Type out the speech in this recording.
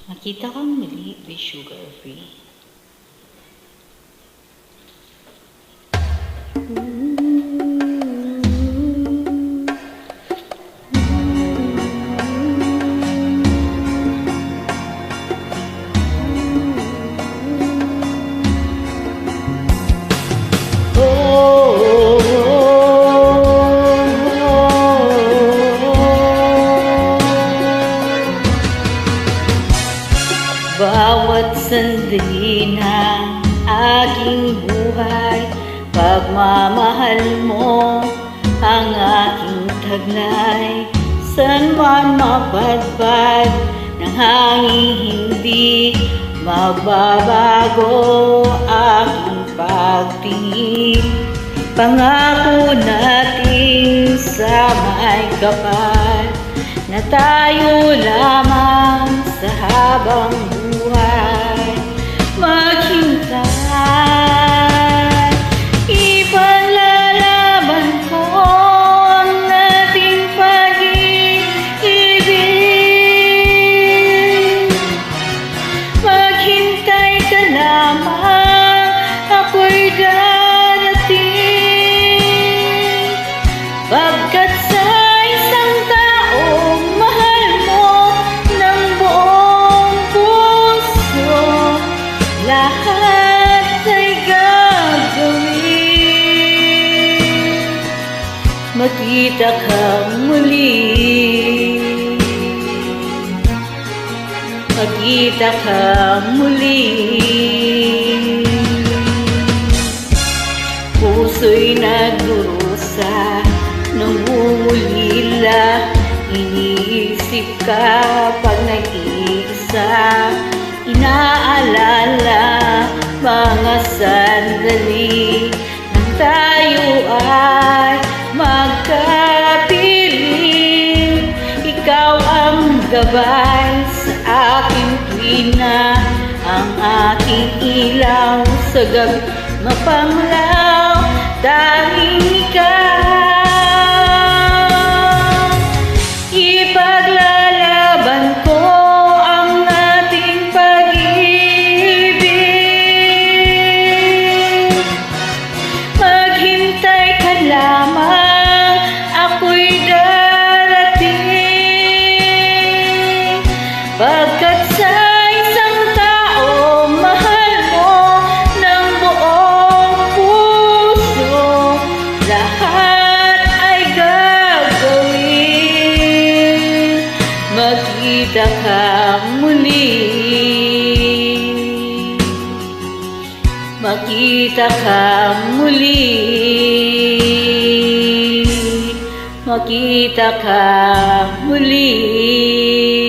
Nakita kang mali with sugar free. Bawat sandali ng aking buhay, pagmamahal mo ang aking taglay. San man mapadpad ng hangin, hindi magbabago aking pagtingin. Pangako natin sa may kapal na tayo lamang sa habang buhay maghintay. Ipaglalaban ko ang ating pag-ibig. Maghintay ka lamang, ako'y darating. Pagkat sa isang taong mahal mo ng buong puso, lahat ay gagawin. Magkita kang muli, magkita kang muli. Puso'y nagdurusa, nangungulila, iniisip ka pag nag-iisa. Inaalala mga sandali nang tayo ay magkapiling. Ikaw ang gabay sa aking tuwina, ang aking ilaw sa gabi mapanglaw. Tanging ikaw, ipaglalaban ko ang ating pag-ibig. Maghintay ka lamang, ako'y darating. Pagkat sa isang taong mahal mo ng buong puso, lahat ay gagawin. Magkita kang muli, magkita kang muli, magkita kang muli.